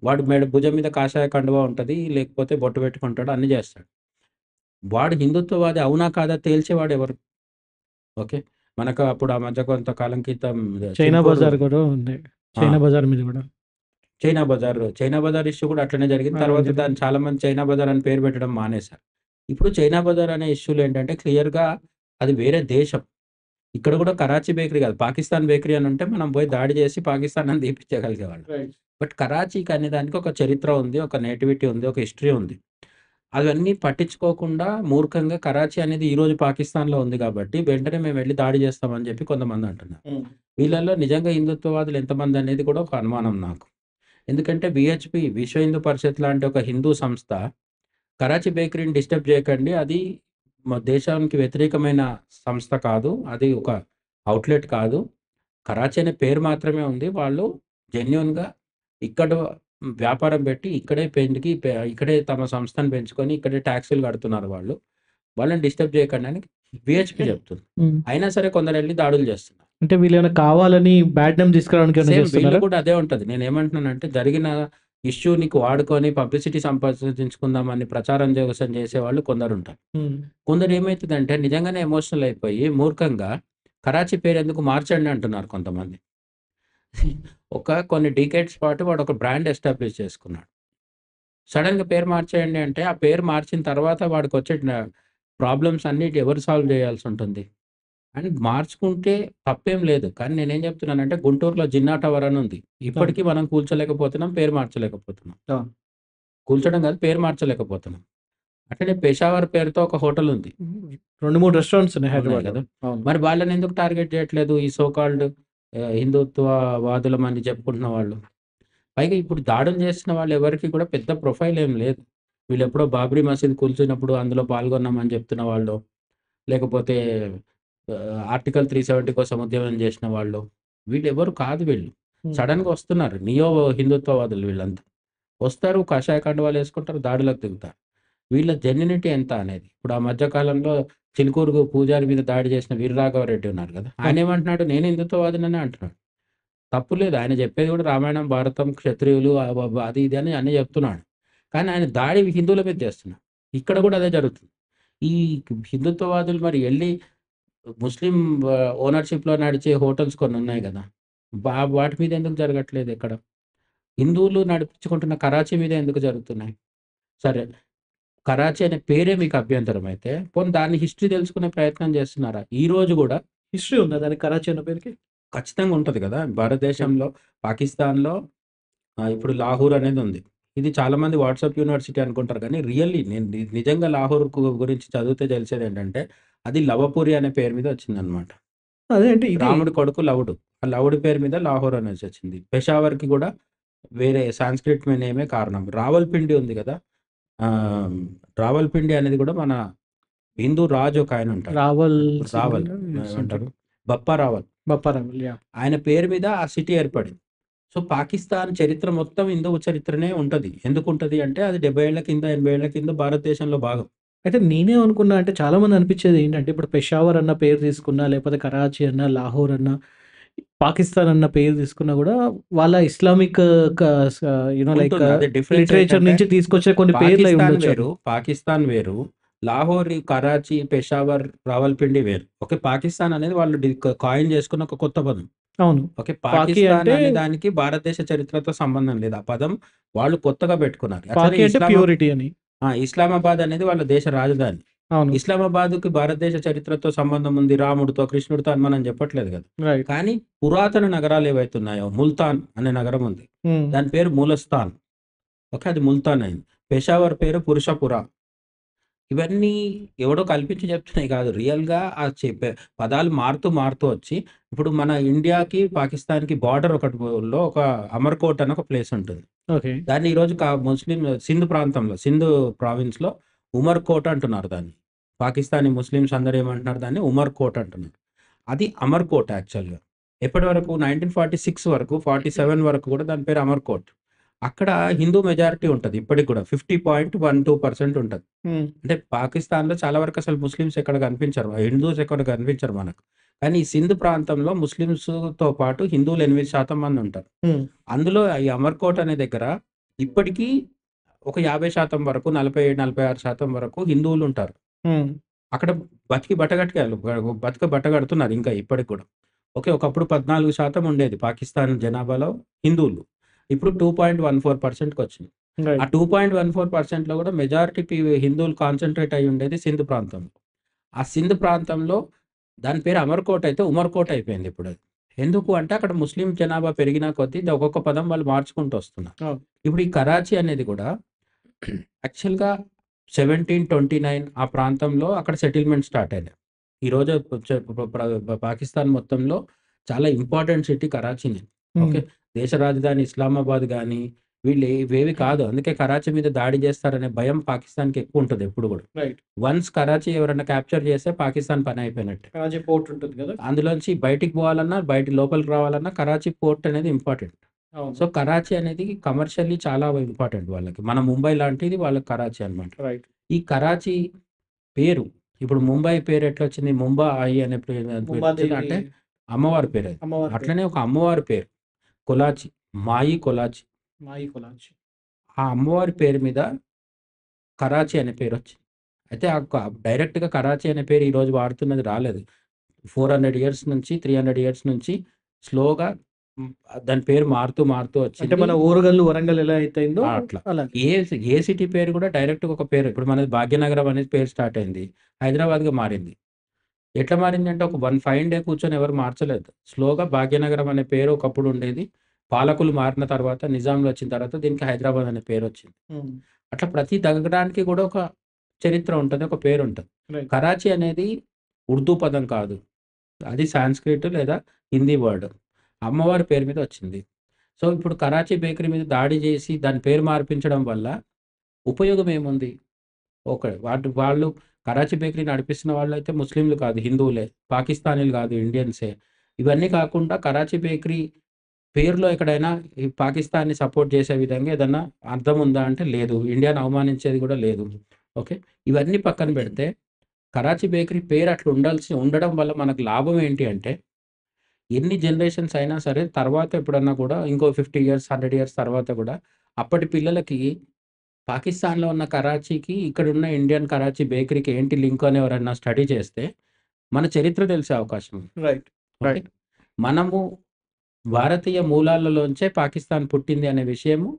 వాడు భుజం మీద కాషాయ కండువా ఉంటది. లేకపోతే బొట్టు పెట్టుకుంటాడు. అన్నీ చేస్తాడు. వాడు హిందుత్వవాది అవునా? కాదా? తేల్చేవాడెవరు? ఓకే. మనకు అప్పుడు ఆ మధ్య కొంతకాలం క్రితం చైనా చిలుకూరు బజార్ గూడా ఉంది. ఆ! చైనా బజార్ మీద గూడా. చైనా బజార్ ఇష్యూ కూడా అట్లనే జరిగింది. అలానే తర్వాత దాన్ని జరిగింది. చాలామంది చైనా బజార్ అని పేరు పెట్టడం మానేశారు. ఇప్పుడు చైనా బజార్ అనే ఇష్యూలో ఏంటంటే క్లియర్‌గా అది వేరే దేశం. ఇక్కడ కూడా కరాచీ బేకరీ కాదు. పాకిస్తాన్ బేకరీ అని ఉంటే మనం పోయి దాడి చేసి పాకిస్తాన్ అని తీపిచ్చేయగలిగేవాళ్ళం. రైట్. బట్ కరాచీకి అనే దానికి ఒక చరిత్ర ఉంది. ఒక నేటివిటీ ఉంది. ఒక హిస్టరీ ఉంది. అవన్నీ పట్టించుకోకుండా మూర్ఖంగా కరాచీ అనేది ఈరోజు పాకిస్తాన్‌లో ఉంది కాబట్టి వెంటనే మేము వెళ్లి దాడి చేస్తామని చెప్పి కొంతమంది అంటున్నారు. హ్మ్. వీళ్ళలో నిజంగా హిందుత్వవాదులు ఎంతమంది అనేది కూడా ఒక అనుమానం నాకు. ఎందుకంటే వీహెచ్‌పీ విశ్వ హిందూ పరిషత్ లాంటి ఒక హిందూ సంస్థ కరాచీ బేకరీని డిస్టర్బ్ చేయకండి. అది మా దేశానికి వ్యతిరేకమైన సంస్థ కాదు. అది ఒక ఔట్‌లెట్ కాదు. కరాచీ అనే పేరు మాత్రమే ఉంది. వాళ్ళు జెన్యూన్‌గా ఇక్కడ వ్యాపారం పెట్టి ఇక్కడే తమ సంస్థను పెంచుకొని ఇక్కడే టాక్సులు కడుతున్నారు వాళ్ళు. వాళ్ళని డిస్టర్బ్ చేయకండి అని వీహెచ్‌పీ చెప్తుంది. హ్మ్. అయినా సరే కొందరెళ్లి దాడులు చేస్తున్నారు. అంటే వీళ్ళేమైనా కావాలని బ్యాడ్ నేమ్ తీసుకురావడానికి ఏమైనా సేమ్ వీళ్ళు చేస్తున్నారా? కూడా అదే ఉంటది. నేనేమంటున్నానంటే జరిగిన ఇష్యూ నీకు వాడుకొని పబ్లిసిటీ సంపాదించుకుందామని ప్రచారం కోసం చేసేవాళ్ళు కొందరుంటారు. హ్మ్. కొందరు ఏమైతదంటే నిజంగానే ఎమోషనల్ అయిపోయి మూర్ఖంగా కరాచీ పేరెందుకు మార్చండి అంటున్నారు కొంతమంది. కొన్ని డీకేడ్స్ పాటు వాడొక బ్రాండ్ ఎస్టాబ్లిష్ చేసుకున్నాడు. సడెన్‌గా పేరు మార్చేయండి అంటే, ఆ పేరు మార్చిన తర్వాత వాడికొచ్చే ప్రాబ్లమ్స్ అన్నిటి ఎవరు సాల్వ్ చేయాల్సుంటుంది? అండ్ మార్చుకుంటే తప్పేం లేదు. కానీ నేనేం చెప్తున్నానంటే, గుంటూరులో జిన్నా టవర్ అని ఉంది. అవును. ఇప్పటికి మనం కూల్చలేకపోతున్నాం. పేరు మార్చలేకపోతున్నాం. అవును. కూల్చడం కాదు, పేరు మార్చలేకపోతున్నాం. అట్లనే పెషావర్ పేరుతో ఒక హోటల్ ఉంది. 2, 3 రెస్టారెంట్స్ ఉన్నాయి ఉన్నాయి హైదరాబాద్‌లో. కదా! అవును. మరి వాళ్ళనెందుకు టార్గెట్ చేయట్లేదు? ఈ సో కాల్డ్ హిందుత్వవాదులమని చెప్పుకుంటున్న వాళ్ళు. పైగా ఇప్పుడు దాడులు చేస్తున్న వాళ్ళు ఎవరికీ కూడా పెద్ద ప్రొఫైల్ ఏం లేదు. వీళ్ళెప్పుడో బాబ్రీ మసీద్ కూల్చినప్పుడు అందులో పాల్గొన్నామని చెప్తున్న వాళ్ళో, లేకపోతే ఆర్టికల్ 370 కోసం ఉద్యమం చేసిన వాళ్ళో, వీళ్ళెవరు కాదు వీళ్ళు. హ్మ్. సడెన్‌గా వస్తున్నారు. హిందుత్వవాదులు వీళ్ళంతా. వస్తారు, కాషాయ కండువాలేసుకుంటారు, దాడులకు దిగుతారు. వీళ్ళ జెన్యూనిటీ ఎంత అనేది. ఇప్పుడు ఆ మధ్య కాలంలో చిలుకూరు పూజారి మీద దాడి చేసిన వీరరాఘవరెడ్డి ఉన్నారు కదా! అవును. ఆయనేమంటున్నాడు, నేను హిందుత్వవాదిననే అంటున్నాడు. తప్పు లేదు. ఆయన చెప్పేది కూడా రామాయణం, భారతం, క్షత్రియులు అది ఇది అని అన్నీ చెప్తున్నాడు. కానీ ఆయన దాడి హిందువుల మీద చేస్తున్నారు. ఇక్కడ కూడా అదే జరుగుతుంది. ఈ హిందుత్వవాదులు మరి ఎళ్లి ముస్లిం ఓనర్‌షిప్‌లో నడిచే హోటల్స్ కొన్ని ఉన్నాయి గదా! వాటి మీద ఎందుకు జరగట్లేదు ఎక్కడ? హిందువులు నడిపించుకుంటున్న కరాచీ మీద ఎందుకు జరుగుతున్నాయి? సరే, కరాచీ అనే పేరే మీకు అభ్యంతరం అయితే, పోనీ దాని హిస్టరీ తెలుసుకునే ప్రయత్నం చేస్తున్నారా? ఈ రోజు గూడా హిస్టరీ ఉందా దానికి కరాచీ అన్న పేరుకి? ఖచ్చితంగా ఉంటది గదా! ఓకే. భారతదేశంలో, పాకిస్తాన్‌లో ఇప్పుడు లాహోర్ అనేది ఉంది. ఇది చాలామంది వాట్సాప్ యూనివర్సిటీ అనుకుంటారు గానీ, రియల్లీ నేను నిజంగా లాహోర్ గురించి చదివితే తెలిసేదేంటంటే, అది లవపురి అనే పేరు మీద వచ్చిందనమాట. అదే అంటే ఇది రాముడి కొడుకు లవుడు. ఆ లవుడి పేరు మీద లాహోర్ అనేసొచ్చింది. పెషావర్‌కి గూడా వేరే సాంస్క్రిట్ నేమే కారణం. రావల్పిండి ఉంది గదా! ఆహ్, రావల్పిండి అనేది గూడా మన హిందూ రాజు ఒకాయన ఉంటారు. రావల్ రావల్ సింగ్ ఏమంటారు? సంథింగ్. బప్పా రావల్. బప్పా రావల్. యాహ్! ఆయన పేరు మీద ఆ సిటీ ఏర్పడింది. సో, పాకిస్తాన్ చరిత్ర మొత్తం హిందూ చరిత్రనే ఉంటది. ఎందుకుంటది అంటే, అది 70 ఏళ్ల కింద, 80 ఏళ్ల కింద భారతదేశంలో భాగం. అయితే నేనేమనుకున్నా అంటే చాలామంది అనిపించేది ఏంటంటే, ఇప్పుడు పెషావర్ అన్న పేరు తీసుకున్నా, లేకపోతే కరాచీ అన్నా, లాహోర్ అన్నా, పాకిస్తాన్ అన్న పేరు తీసుకున్నా గూడా వాళ్ళ ఇస్లామిక్ క స లైక్ ఉంటుంది. అదే డిఫరెన్స్ లిటరేచర్ ఏంటంటే, నుంచి తీసుకొచ్చే కొన్ని పేర్లయి ఉండొచ్చు. పాకిస్తాన్ వేరు. లాహోర్, కరాచీ, పెషావర్, రావల్పిండి వేరు. ఓకే. పాకిస్తాన్ అనేది వాళ్ళు కాయిన్ చేసుకున్న ఒక కొత్త పదం. అవును. ఓకే. పాకి పాకిస్తాన్ అంటే అనే దానికి భారతదేశ చరిత్రతో సంబంధం లేదు. ఆ పదం వాళ్ళు కొత్తగా పెట్టుకున్నారు. అట్లనే పాకి అంటే ప్యూరిటీ అని. ఇస్లామాబాద్ అనేది వాళ్ళ దేశ రాజధాని. అవును. ఇస్లామాబాద్‌కి భారతదేశ చరిత్రతో సంబంధం ఉంది. రాముడితో, కృష్ణుడితో అని మనం చెప్పట్లేదు కదా! రైట్. కానీ పురాతన నగరాలు ఏవైతే ఉన్నాయో, ముల్తాన్ అనే నగరం ఉంది. హ్మ్. దాని పేరు మూలస్థాన్. ఓకే. అది ముల్తాన్ అయింది. పెషావర్ పేరు పురుషపుర. ఇవన్నీ ఎవడో కల్పించి చెప్తున్నాయి కాదు. రియల్‌గా ఆ చెప్పే పదాలు మారుతూ, మారుతూ వచ్చి ఇప్పుడు మన ఇండియాకి, పాకిస్తాన్‌కి బార్డర్ ఒకటిలో ఒక అమర్‌కోట్ అని ఒక ప్లేస్ ఉంటుంది. ఓకే. దాన్ని ఈరోజు ముస్లిం సింధ్ ప్రాంతంలో, సింధ్ ప్రావిన్స్‌లో ఉమర్‌కోట్ అంటున్నారు దాన్ని. పాకిస్తానీ ముస్లిమ్స్ అందరూ ఏమంటున్నారు దాన్ని ఉమర్‌కోట్ అంటున్నారు. అది అమర్‌కోట్ యాక్చువల్‌గా. ఎప్పటి వరకు 1946 వరకు, 47 వరకు కూడా దాని పేరు అమర్‌కోట్. అక్కడ హిందూ మెజారిటీ ఉంటది. ఇప్పటికి కూడా 50.12% ఉంటది. హ్మ్. అంటే పాకిస్తాన్‌లో చాలా వరకు అసలు ముస్లిమ్స్ ఎక్కడ కనిపించరు. హిందూస్ ఎక్కడ కనిపించరు మనకు. కానీ ఈ సింధ్ ప్రాంతంలో ముస్లిమ్స్‌తో పాటు హిందువులు 8% మంది ఉంటారు. హ్మ్. అందులో ఈ అమర్‌కోట్ అనే దగ్గర ఇప్పటికీ ఒక 50% వరకు 47, 46% వరకు హిందువులుంటారు. హ్మ్. అక్కడ బట్టగడుతున్నారు ఇంకా ఇప్పటికి కూడా. ఓకే. ఒకప్పుడు 14% ఉండేది పాకిస్తాన్ జనాభాలో హిందువులు. ఇప్పుడు 2.14%కొచ్చింది. ఆ రైట్. 2.14%లో కూడా మెజారిటీ హిందువులు కాన్సంట్రేట్ అయ్యి ఉండేది సింధ్ ప్రాంతంలో. ఆ సింధ్ ప్రాంతంలో దాని పేరు అమర్‌కోట్ అయితే ఉమర్‌కోట్ అయిపోయింది ఇప్పుడది. ఎందుకు అంటే అక్కడ ముస్లిం జనాభా పెరిగిన కొద్దీ ఒక్కొక్క పదం వాళ్ళు మార్చుకుంటూ వస్తున్నారు. అవును. ఇప్పుడు ఈ కరాచీ అనేది కూడా యాక్చువల్‌గా 1729 ఆ ప్రాంతంలో అక్కడ సెటిల్‌మెంట్ స్టార్ట్ అయినాయి. ఈరోజు పాకిస్తాన్ మొత్తంలో చాలా ఇంపార్టెంట్ సిటీ కరాచీనే. హ్మ్. ఓకే. దేశ రాజధాని ఇస్లామాబాద్ గాని, వీళ్ళు ఇవేవి కాదు. అందుకే కరాచీ మీద దాడి చేస్తారనే భయం పాకిస్తాన్‌కి ఎక్కువుంటది ఎప్పుడు గూడా. రైట్. వన్స్ కరాచీ ఎవరైనా క్యాప్చర్ చేస్తే పాకిస్తాన్ పని అయిపోయినట్టే. కరాచీ పోర్ట్ ఉంటుంది గదా! అందులోంచి బయటికి పోవాలన్నా, లోపలికి రావాలన్నా కరాచీ పోర్ట్ అనేది ఇంపార్టెంట్. అవును. సో, కరాచీ అనేది కమర్షియల్లీ చాలా ఇంపార్టెంట్ వాళ్ళకి. మన ముంబై లాంటిది వాళ్ళకి కరాచీ అన్నమాట. రైట్. ఈ కరాచీ పేరు ఇప్పుడు ముంబై పేరు ఎట్లొచ్చింది? ముంబాయి అనే పేరు వచ్చింది ముంబాదేవి అంటే అమ్మవారి పేరది. అమ్మవారి పేరు. అట్లనే ఒక అమ్మవారి పేరు కొలాచి. మాయి కొలాచి. మాయి కొలాచి. ఆ అమ్మవారి పేరు మీద కరాచీ అనే పేరొచ్చింది. అయితే డైరెక్ట్‌గా కరాచీ అనే పేరు ఈరోజు వాడుతున్నది రాలేదు. 400 ఇయర్స్ నుంచి, 300 ఇయర్స్ నుంచి స్లోగా హ్మ్. దాని పేరు మారుతూ, మారుతూ అంటే వచ్చింది. మన ఓరుగల్లు, వరంగల్ ఎలా అయితే అయిందో అట్లా. అలాగే. ఏ సిటీ పేరు కూడా డైరెక్ట్‌గా ఒక పేరు. ఇప్పుడు మనది భాగ్యనగరం అనేది పేరు స్టార్ట్ అయింది. హైదరాబాద్‌గా మారింది. ఎట్లా మారిందంటే ఒక ఫైన్ డే కూర్చొని ఎవరు మార్చలేదు. స్లోగా భాగ్యనగరం అనే పేరు ఒకప్పుడు ఉండేది. పాలకులు మారిన తర్వాత, నిజాంలు వచ్చిన తర్వాత దీనికి హైదరాబాద్ అనే పేరొచ్చింది. హ్మ్. అట్లా ప్రతి నగరానికి కూడా ఒక చరిత్ర ఉంటది. ఒక పేరుంటది. రైట్. కరాచీ అనేది ఉర్దూ పదం కాదు. అది సాంస్క్రిట్ లేదా హిందీ వర్డ్. అమ్మవారి పేరు మీద వచ్చింది. సో, ఇప్పుడు కరాచీ బేకరీ మీద దాడి చేసి దాని పేరు మార్పించడం వల్ల ఉపయోగం ఏముంది? వాళ్ళు కరాచీ బేకరీ నడిపిస్తున్న వాళ్ళైతే ముస్లింలు కాదు, హిందువులే. పాకిస్తానీలు కాదు, ఇండియన్సే. ఇవన్నీ కాకుండా కరాచీ బేకరీ పేరులో ఎక్కడైనా ఈ పాకిస్తాన్‌ని సపోర్ట్ చేసే విధంగా ఏదన్నా అర్థం ఉందా అంటే లేదు. ఇండియాని అవమానించేది కూడా లేదు. ఓకే. ఇవన్నీ పక్కన పెడితే కరాచీ బేకరీ పేరు అట్లా ఉండడం వల్ల మనకు లాభం ఏంటి అంటే, ఎన్ని జనరేషన్స్ అయినా సరే తర్వాత ఎప్పుడన్నా కూడా ఇంకో 50 ఇయర్స్, 100 ఇయర్స్ తర్వాత కూడా అప్పటి పిల్లలకి పాకిస్తాన్‌లో ఉన్న కరాచీకి, ఇక్కడున్న ఇండియన్ కరాచీ బేకరీకి ఏంటి లింక్ అని ఎవరైనా స్టడీ చేస్తే, మన చరిత్ర తెలిసే అవకాశం ఉంది. రైట్. ఓకే. రైట్. మనము భారతీయ మూలాలలోంచే పాకిస్తాన్ పుట్టింది అనే విషయము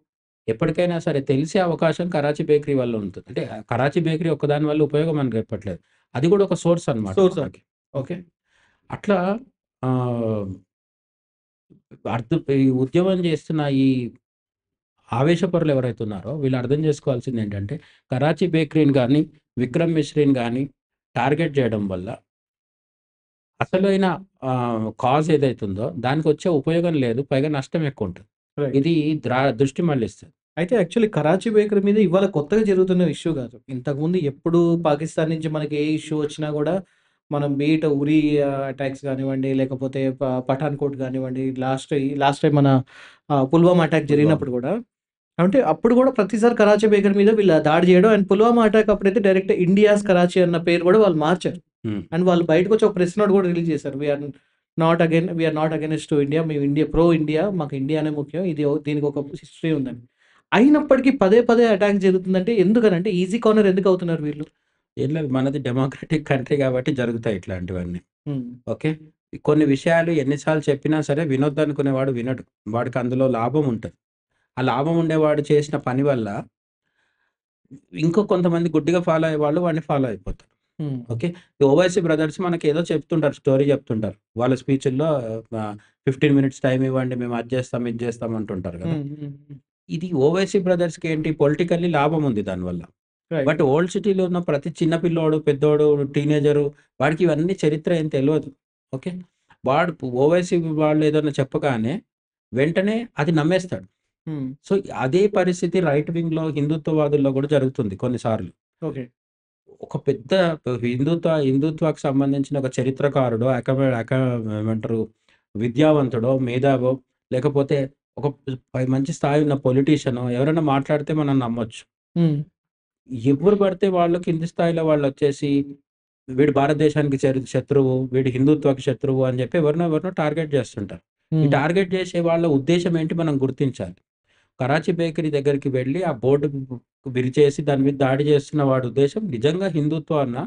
ఎప్పటికైనా సరే తెలిసే అవకాశం కరాచీ బేకరీ వల్ల ఉంటుంది. అంటే కరాచీ బేకరీ ఒక్కదాని వల్ల ఉపయోగం మనకు చెప్పట్లేదు. అది కూడా ఒక సోర్స్ అన్నమాట సోర్స్. మనకి. ఓకే. అట్లా ఆహ్, ఈ ఉద్యమం చేస్తున్న ఈ ఆవేశపరులు ఎవరైతే ఉన్నారో వీళ్ళు అర్థం చేసుకోవాల్సింది ఏంటంటే, కరాచీ బేకరీని గాని, విక్రమ్ మిశ్రీని గాని టార్గెట్ చేయడం వల్ల అసలైన కాజ్ ఏదైతే ఉందో దానికొచ్చే ఉపయోగం లేదు. పైగా నష్టం ఎక్కువుంటది. రైట్. ఇది దృష్టి మళ్లిస్తది. అయితే యాక్చువల్లీ కరాచీ బేకరీ మీద ఇవాళ కొత్తగా జరుగుతున్న ఇష్యూ కాదు. ఇంతకుముందు ఎప్పుడు పాకిస్తాన్ నుంచి మనకి ఏ ఇష్యూ వచ్చినా గూడా మనం బీట్ ఉరీ అటాక్స్ గానివ్వండి, లేకపోతే పఠాన్‌కోట్ గానివ్వండి, లాస్ట్ టైం మన పుల్వామా అటాక్ జరిగినప్పుడు గూడా అంటే అప్పుడు గూడా ప్రతిసారి కరాచీ బేకరీ మీద వీళ్ళు దాడి చేయడం అండ్ పుల్వామా అటాక్ అప్పుడైతే డైరెక్ట్ ఇండియాస్ కరాచీ అన్న పేరు గూడా వాళ్ళు మార్చారు. హ్మ్. అండ్ వాళ్ళు బయటకొచ్చి ఒక ప్రెస్ నోట్ గూడా రిలీజ్ చేశారు. We are not against India. మేము ప్రో ఇండియా. మాకు ఇండియానే ముఖ్యం. దీనికి ఒక హిస్టరీ ఉందని. అయినప్పటికీ పదే పదే అటాక్ జరుగుతుందంటే ఎందుకనంటే ఈజీ కార్నర్ ఎందుకు అవుతున్నారు వీళ్ళు? ఏం లేదు, మనది డెమోక్రటిక్ కంట్రీ కాబట్టి జరుగుతాయి ఇట్లాంటివన్నీ. హ్మ్. ఓకే. కొన్ని విషయాలు ఎన్ని సార్లు చెప్పినా సరే వినొద్దనుకునేవాడు వినడు. వాడికి అందులో లాభం ఉంటది. ఆ లాభం ఉండేవాడు చేసిన పని వల్ల ఇంకో కొంతమంది గుడ్డిగా ఫాలో అయ్యేవాళ్ళు వాడిని ఫాలో అయిపోతారు. హ్మ్. ఓకే. ఈ ఓవైసీ బ్రదర్స్ మనకేదో చెప్తుంటారు. స్టోరీ చెప్తుంటారు. వాళ్ళ స్పీచ్‌ల్లో 15 మినిట్స్ టైమ్ ఇవ్వండి. మేము అది చేస్తాం, ఇది చేస్తాం అంటుంటారు కదా! హ్మ్. హ్మ్. హ్మ్. ఇది ఓవైసీ బ్రదర్స్‌కి ఏంటి పొలిటికల్లీ లాభం ఉంది దానివల్ల. రైట్. బట్ ఓల్డ్ సిటీలో ఉన్న ప్రతి చిన్న పిల్లోడు, పెద్దోడు, టీనేజరు వాడికి ఇవన్నీ చరిత్ర ఏం తెలవదు. ఓకే. వాడు ఓవైసీ వాళ్ళు ఏదైనా చెప్పగానే వెంటనే అది నమ్మేస్తాడు. హ్మ్. సో, అదే పరిస్థితి రైట్ వింగ్‌లో హిందుత్వవాదుల్లో కూడా జరుగుతుంది కొన్నిసార్లు. ఓకే. ఒక పెద్ద హిందుత్వకి సంబంధించిన ఒక చరిత్రకారుడో, ఏమంటారు విద్యావంతుడో, మేధావో లేకపోతే ఒక మంచి స్థాయి ఉన్న పొలిటీషియనో ఎవరైనా మాట్లాడితే మనం నమ్మొచ్చు. హ్మ్. ఎవరు పడితే వాళ్ళు కింది స్థాయిలో వాళ్ళొచ్చేసి వీడు భారతదేశానికి శత్రువు, వీడు హిందుత్వకి శత్రువు అని చెప్పి ఎవరినో టార్గెట్ చేస్తుంటారు. ఈ హ్మ్. టార్గెట్ చేసే వాళ్ళ ఉద్దేశ్యం ఏంటి మనం గుర్తించాలి. కరాచీ బేకరీ దగ్గరికి వెళ్లి ఆ బోర్డు విరిచేసి దాని మీద దాడి చేస్తున్న వాడి ఉద్దేశ్యం నిజంగా హిందుత్వం అన్నా,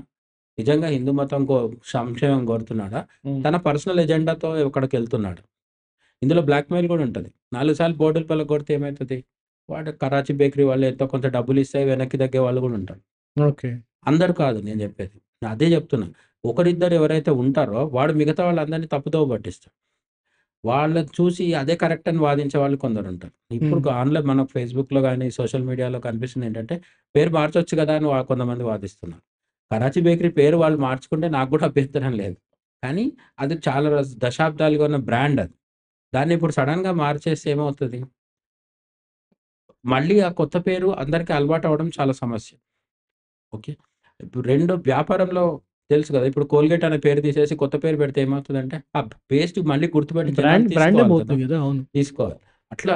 నిజంగా హిందూ మతం సంక్షేమం కోరుతున్నాడా? హ్మ్. తన పర్సనల్ ఎజెండాతో ఎక్కడికెళ్తున్నాడు? ఇందులో బ్లాక్‌మెయిల్ గూడా ఉంటది. 4 సార్లు బోర్డులు పలగొడితే ఏమైతది? వాడు కరాచీ బేకరీ వాళ్ళు ఎంతో కొంత డబ్బులిస్తే వెనక్కి తగ్గే వాళ్ళు గూడా ఉంటారు. ఓకే. అందరూ కాదు నేను జెప్పేది. అదే జెప్తున్నా. ఒకరిద్దరు ఎవరైతే ఉంటారో వాడు మిగతా వాళ్ళందరిని తప్పుదోవ పట్టిస్తాడు. వాళ్ళని చూసి అదే కరెక్ట్ అని వాదించే వాళ్ళు కొందరుంటారు. ఇప్పుడు హ్మ్. ఆన్‌లైన్ మనకు ఫేస్‌బుక్‌లో గాని, సోషల్ మీడియాలో కనిపిస్తుందేంటంటే, పేరు మార్చొచ్చు గదా! అని కొంతమంది వాదిస్తున్నారు. కరాచీ బేకరీ పేరు వాళ్ళు మార్చుకుంటే నాకు గూడా అభ్యంతరం లేదు. కానీ అది చాలా దశాబ్దాలుగా ఉన్న బ్రాండ్ అది. దాన్ని ఇప్పుడు సడెన్‌గా మార్చేస్తే ఏమవుతది? మళ్ళీ ఆ కొత్త పేరు అందరికి అలవాటవ్వడం చాలా సమస్య. ఓకే. ఇప్పుడు వ్యాపారంలో తెలుసు గదా! ఇప్పుడు కోల్‌గేట్ అనే పేరు తీసేసి కొత్త పేరు పెడితే ఏమవుతదంటే, ఆ పేస్ట్ మళ్ళీ గుర్తుపెట్టి జనాలు బ్రాండే తీసుకోవాలి కదా! పోతుంది గదా! అవును. తీసుకోవాలి. అట్లా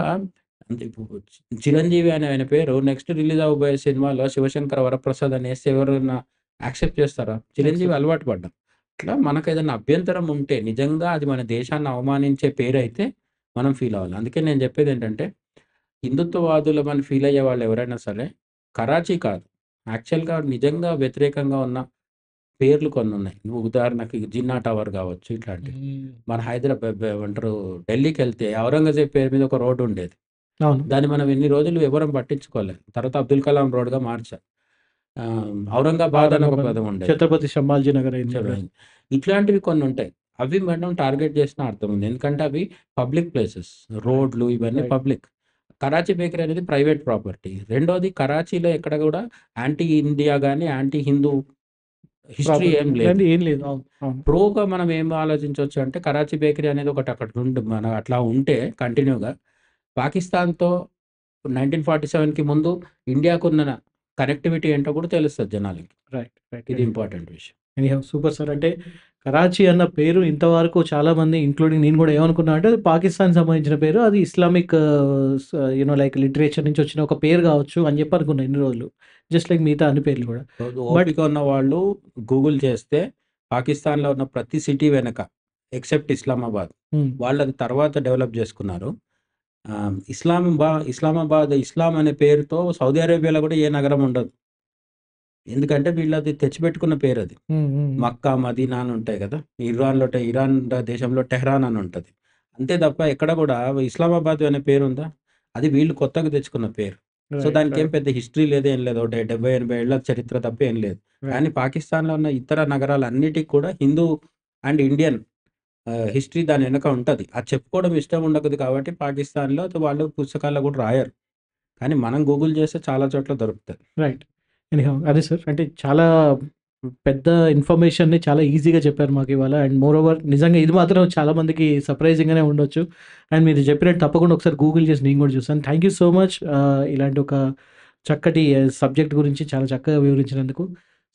అంటే ఇప్పుడు చిరంజీవి అనే ఆయన పేరు నెక్స్ట్ రిలీజ్ అవ్వబోయే సినిమాలో శివశంకర వరప్రసాద్ అనేస్తే ఎవరన్నా యాక్సెప్ట్ చేస్తారా? చిరంజీవి యాక్సెప్ట్. అలవాటు పడ్డాం. అట్లా మనకేదైనా అభ్యంతరం ఉంటే నిజంగా అది మన దేశాన్ని అవమానించే పేరైతే మనం ఫీల్ అవ్వాలి. అందుకే నేను చెప్పేదేంటంటే హిందుత్వవాదులమని ఫీల్ అయ్యే వాళ్ళు ఎవరైనా సరే కరాచీ కాదు. యాక్చువల్‌గా నిజంగా వ్యతిరేకంగా ఉన్న పేర్లు కొన్నున్నాయి. ఉదాహరణకి జిన్నా టవర్ గావచ్చు ఇట్లాంటివి. హ్మ్. మన ఏమంటారు ఢిల్లీకెళ్తే ఔరంగజేబ్ పేరు మీద ఒక రోడ్ ఉండేది. అవును. దాన్ని మనం ఇన్ని రోజులు ఎవరం పట్టించుకోలేదు. తర్వాత అబ్దుల్ కలాం రోడ్‌గా మార్చారు. ఔరంగాబాద్ అని ఒక ఔరంగాబాద్, పదం ఉండేది. ఛత్రపతి సంభాజీ నగర్ అయింది గదా! చదవండి. ఇట్లాంటివి కొన్నుంటాయి. అవి మనం టార్గెట్ చేసిన అర్థం ఉంది. ఎందుకంటే అవి పబ్లిక్ ప్లేసెస్. రైట్. రోడ్లు ఇవన్నీ రైట్. పబ్లిక్. కరాచీ బేకరీ అనేది ప్రైవేట్ ప్రాపర్టీ. రెండోది కరాచీలో ఎక్కడ గూడా యాంటీ ఇండియా గాని, యాంటీ హిందూ హిస్టరీ ప్రాపర్టీ ఏం లేదు. ఇలాంటివి ఏం లేదు. అవును. అవును. ప్రోగా మనం ఏం ఆలోచించొచ్చు అంటే కరాచీ బేకరీ అనేది ఒకటి అక్కడ మన అట్లా ఉంటే కంటిన్యూగా పాకిస్తాన్‌తో 1947కి ముందు ఇండియాకున్న కనెక్టివిటీ ఏంటో కూడా తెలుస్తది జనాలకి. రైట్. రైట్. ఇది ఇంపార్టెంట్ విషయం. Anyhow super sir. అంటే కరాచీ అన్న పేరు ఇంతవరకు చాలామంది ఇంక్లూడింగ్ నేను గూడా ఏమనుకున్నా అంటే అది పాకిస్తాన్‌కి సంబంధించిన పేరు. అది ఇస్లామిక్ లైక్ లిటరేచర్ నుంచి వచ్చిన ఒక పేరు గావచ్చు అని జెప్పి అనుకున్నా ఇన్ని రోజులు. జస్ట్ లైక్ మిగతా అన్ని పేర్లు గూడా. బట్ ఓపిక ఉన్నవాళ్ళు గూగుల్ చేస్తే పాకిస్తాన్‌లో ఉన్న ప్రతి సిటీ వెనక ఎక్సెప్ట్ ఇస్లామాబాద్ హ్మ్. వాళ్ళది తర్వాత డెవలప్ జేసుకున్నారు. ఇస్లామాబాద్ ఇస్లాం అనే పేరుతో సౌదీ అరేబియాలో కూడా ఏ నగరం ఉండదు. ఎందుకంటే వీళ్ళది తెచ్చిపెట్టుకున్న పేరది. హ్మ్. హ్మ్. మక్కా, మదీనా అని ఉంటాయి కదా! ఇరాన్ దేశంలో టెహ్రాన్ అని ఉంటది. అంతే తప్ప ఎక్కడ కూడా ఇస్లామాబాద్ అనే పేరుందా? అది వీళ్ళు కొత్తగా తెచ్చుకున్న పేరు. So, right. దానికేం రైట్. పెద్ద హిస్టరీ లేదు, ఏం లేదు. ఒక 70, 80 ఏళ్ల చరిత్ర తప్ప ఏం లేదు. రైట్. కానీ పాకిస్తాన్‌లో ఉన్న ఇతర నగరాలన్నిటికి కూడా హిందూ అండ్ ఇండియన్ హిస్టరీ దాని వెనక ఉంటది. అది చెప్పుకోవడం ఇష్టం ఉండదు కాబట్టి పాకిస్తాన్‌లో వాళ్ళు పుస్తకాల్లో కూడా రాయరు. కానీ మనం గూగుల్ చేస్తే చాలా చోట్ల దొరుకుతది. రైట్. ఎనీహౌ అదే సార్. అంటే చాలా పెద్ద ఇన్ఫర్మేషన్‌ని చాలా ఈజీగా చెప్పారు మాకివాళ. అండ్ మోర్ ఓవర్ నిజంగా ఇది మాత్రం చాలా మందికి సర్ప్రైజింగ్‌గానే ఉండొచ్చు. అండ్ మీరు చెప్పినట్టు తప్పకుండా ఒకసారి గూగుల్ చేసి నేను కూడా చూస్తాను. Thank you so much. ఇలాంటి ఒక చక్కటి సబ్జెక్ట్ గురించి చాలా చక్కగా వివరించినందుకు.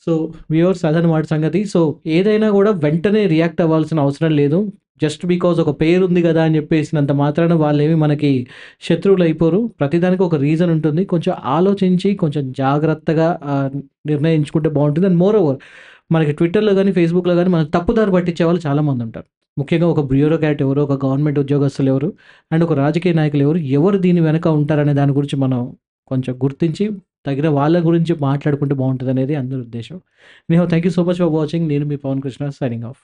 సో, వ్యూవర్స్ అదనమాట సంగతి. సో, ఏదైనా కూడా వెంటనే రియాక్ట్ అవ్వాల్సిన అవసరం లేదు. జస్ట్ బికాజ్ ఒక పేరుంది గదా అని చెప్పేసినంత మాత్రాన వాళ్ళేమి మనకి శత్రువులయిపోరు. ప్రతిదానికి ఒక రీజన్ ఉంటుంది. కొంచెం ఆలోచించి, కొంచెం జాగ్రత్తగా నిర్ణయించుకుంటే బావుంటుంది. అండ్ మోర్ ఓవర్ మనకి ట్విట్టర్‌లో గాని, ఫేస్‌బుక్‌లో గాని మనల్ని తప్పుదారి పట్టించే వాళ్ళు చాలామందుంటారు. ముఖ్యంగా ఒక బ్యూరోక్రాట్ ఎవరు, ఒక గవర్నమెంట్ ఉద్యోగస్తులెవరు, అండ్ ఒక రాజకీయ నాయకులెవరు, ఎవరు దీని వెనక ఉంటారనే దాని గురించి మనం కొంచెం గుర్తించి, తగిన వాళ్ళ గురించి మాట్లాడుకుంటే బావుంటదనేది అందరి ఉద్దేశ్యం. Anyhow thank you so much for watching. నేను మీ పవన్ కృష్ణ సైనింగ్ ఆఫ్.